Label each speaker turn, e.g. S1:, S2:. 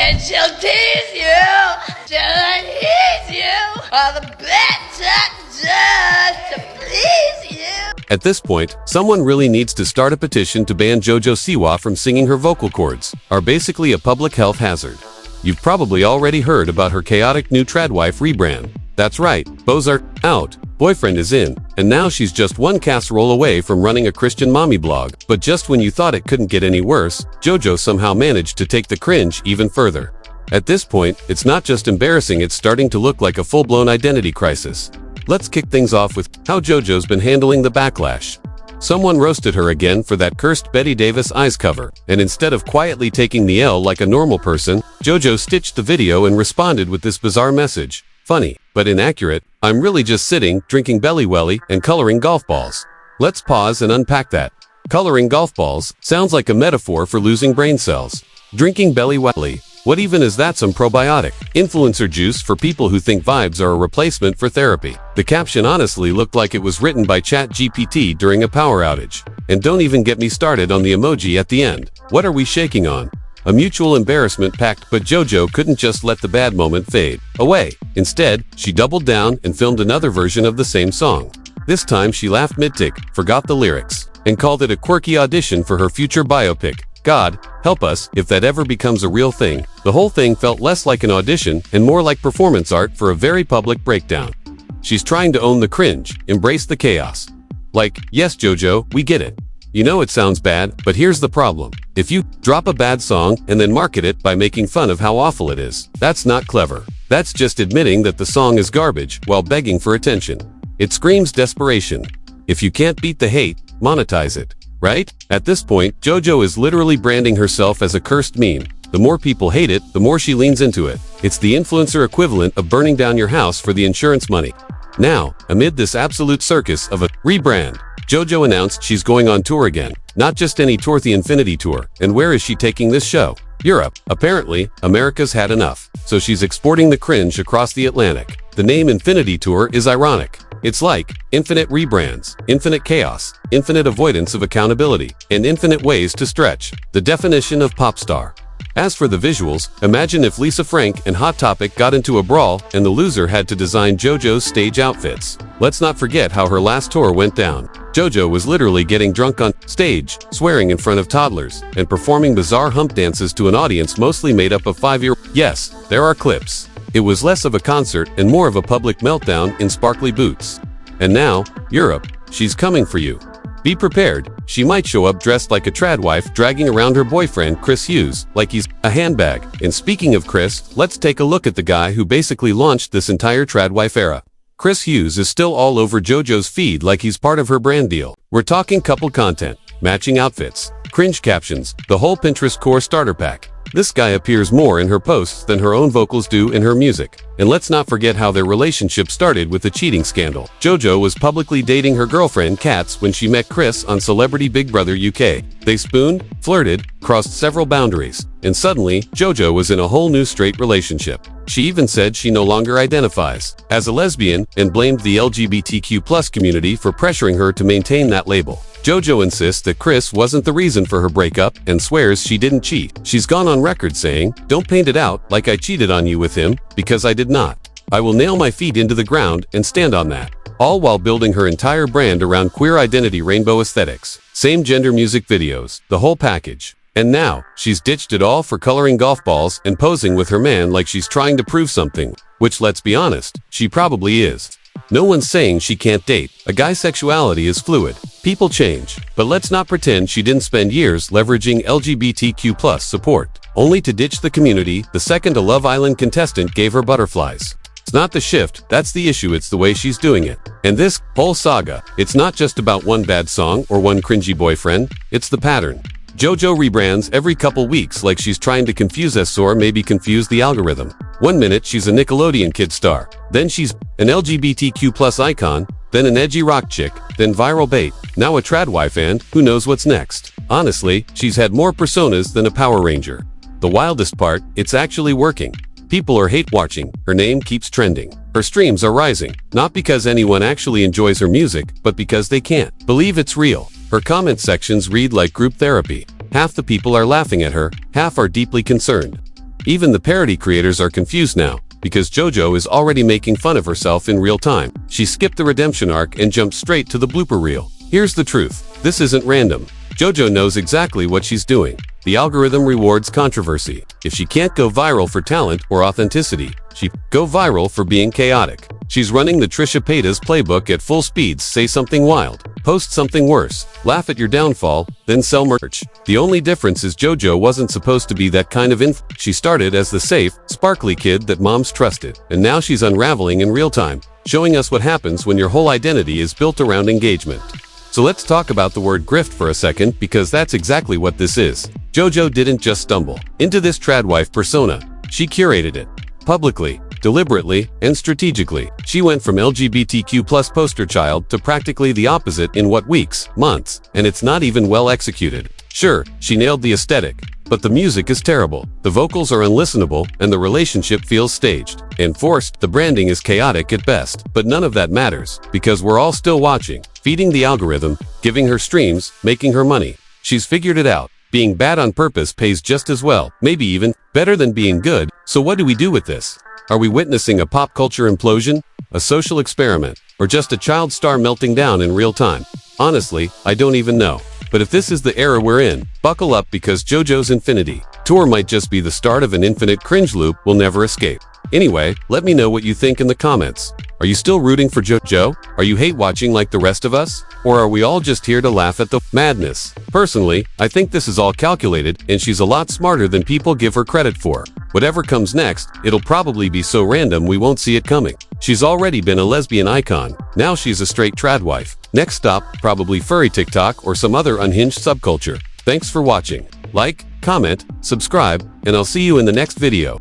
S1: And she'll tease you, she'll tease you, all the better just to please you.
S2: At this point, someone really needs to start a petition to ban Jojo Siwa from singing. Her vocal cords are basically a public health hazard. You've probably already heard about her chaotic new tradwife rebrand. That's right, bows are out, boyfriend is in, and now she's just one casserole away from running a Christian mommy blog. But just when you thought it couldn't get any worse, Jojo somehow managed to take the cringe even further. At this point, it's not just embarrassing, it's starting to look like a full-blown identity crisis. Let's kick things off with how Jojo's been handling the backlash. Someone roasted her again for that cursed Betty Davis eyes cover, and instead of quietly taking the L like a normal person, Jojo stitched the video and responded with this bizarre message. Funny, but inaccurate. I'm really just sitting, drinking Belly Welly, and coloring golf balls. Let's pause and unpack that. Coloring golf balls sounds like a metaphor for losing brain cells. Drinking Belly Welly. What even is that? Some probiotic influencer juice for people who think vibes are a replacement for therapy. The caption honestly looked like it was written by ChatGPT during a power outage. And don't even get me started on the emoji at the end. What are we shaking on? A mutual embarrassment pact, but Jojo couldn't just let the bad moment fade away. Instead, she doubled down and filmed another version of the same song. This time she laughed mid-tick, forgot the lyrics, and called it a quirky audition for her future biopic. God, help us if that ever becomes a real thing. The whole thing felt less like an audition and more like performance art for a very public breakdown. She's trying to own the cringe, embrace the chaos. Like, yes Jojo, we get it. You know it sounds bad, but here's the problem. If you drop a bad song and then market it by making fun of how awful it is, that's not clever. That's just admitting that the song is garbage while begging for attention. It screams desperation. If you can't beat the hate, monetize it. Right? At this point, Jojo is literally branding herself as a cursed meme. The more people hate it, the more she leans into it. It's the influencer equivalent of burning down your house for the insurance money. Now, amid this absolute circus of a rebrand, Jojo announced she's going on tour again. Not just any tour, the Infinity Tour. And where is she taking this show? Europe. Apparently, America's had enough. So she's exporting the cringe across the Atlantic. The name Infinity Tour is ironic. It's like infinite rebrands, infinite chaos, infinite avoidance of accountability, and infinite ways to stretch. The definition of pop star. As for the visuals, imagine if Lisa Frank and Hot Topic got into a brawl and the loser had to design Jojo's stage outfits. Let's not forget how her last tour went down. Jojo was literally getting drunk on stage, swearing in front of toddlers, and performing bizarre hump dances to an audience mostly made up of 5-year-olds. Yes, there are clips. It was less of a concert and more of a public meltdown in sparkly boots. And now, Europe, she's coming for you. Be prepared, she might show up dressed like a tradwife dragging around her boyfriend Chris Hughes like he's a handbag. And speaking of Chris, let's take a look at the guy who basically launched this entire tradwife era. Chris Hughes is still all over Jojo's feed like he's part of her brand deal. We're talking couple content, matching outfits, cringe captions, the whole Pinterest core starter pack. This guy appears more in her posts than her own vocals do in her music. And let's not forget how their relationship started with a cheating scandal. Jojo was publicly dating her girlfriend Katz when she met Chris on Celebrity Big Brother UK. They spooned, flirted, crossed several boundaries, and suddenly, Jojo was in a whole new straight relationship. She even said she no longer identifies as a lesbian and blamed the LGBTQ+ community for pressuring her to maintain that label. Jojo insists that Chris wasn't the reason for her breakup and swears she didn't cheat. She's gone on record saying, "Don't paint it out like I cheated on you with him, because I did not. I will nail my feet into the ground and stand on that." All while building her entire brand around queer identity, rainbow aesthetics, same gender music videos, the whole package. And now, she's ditched it all for coloring golf balls and posing with her man like she's trying to prove something, which, let's be honest, she probably is. No one's saying she can't date. A guy's sexuality is fluid. People change. But let's not pretend she didn't spend years leveraging LGBTQ+ support, only to ditch the community the second a Love Island contestant gave her butterflies. It's not the shift, that's the issue, it's the way she's doing it. And this whole saga, it's not just about one bad song or one cringy boyfriend, it's the pattern. Jojo rebrands every couple weeks like she's trying to confuse us or maybe confuse the algorithm. One minute she's a Nickelodeon kid star, then she's an LGBTQ+ icon, then an edgy rock chick, then viral bait, now a tradwife, and who knows what's next. Honestly, she's had more personas than a Power Ranger. The wildest part, it's actually working. People are hate-watching, her name keeps trending. Her streams are rising, not because anyone actually enjoys her music, but because they can't believe it's real. Her comment sections read like group therapy. Half the people are laughing at her, half are deeply concerned. Even the parody creators are confused now, because Jojo is already making fun of herself in real time. She skipped the redemption arc and jumped straight to the blooper reel. Here's the truth. This isn't random. Jojo knows exactly what she's doing. The algorithm rewards controversy. If she can't go viral for talent or authenticity, she go viral for being chaotic. She's running the Trisha Paytas playbook at full speed. Say something wild, post something worse, laugh at your downfall, then sell merch. The only difference is Jojo wasn't supposed to be that kind of She started as the safe, sparkly kid that moms trusted, and now she's unraveling in real time, showing us what happens when your whole identity is built around engagement. So let's talk about the word grift for a second, because that's exactly what this is. Jojo didn't just stumble into this tradwife persona. She curated it. Publicly, deliberately, and strategically. She went from LGBTQ+ poster child to practically the opposite in what weeks, months, and it's not even well executed. Sure, she nailed the aesthetic, but the music is terrible. The vocals are unlistenable, and the relationship feels staged and forced. The branding is chaotic at best, but none of that matters, because we're all still watching, feeding the algorithm, giving her streams, making her money. She's figured it out. Being bad on purpose pays just as well, maybe even better than being good. So what do we do with this? Are we witnessing a pop culture implosion, a social experiment, or just a child star melting down in real time? Honestly, I don't even know. But if this is the era we're in, buckle up, because JoJo's Infinity Tour might just be the start of an infinite cringe loop we'll never escape. Anyway, let me know what you think in the comments. Are you still rooting for Jojo? Are you hate watching like the rest of us? Or are we all just here to laugh at the madness? Personally, I think this is all calculated, and she's a lot smarter than people give her credit for. Whatever comes next, it'll probably be so random we won't see it coming. She's already been a lesbian icon. Now she's a straight tradwife. Next stop, probably furry TikTok or some other unhinged subculture. Thanks for watching. Like, comment, subscribe, and I'll see you in the next video.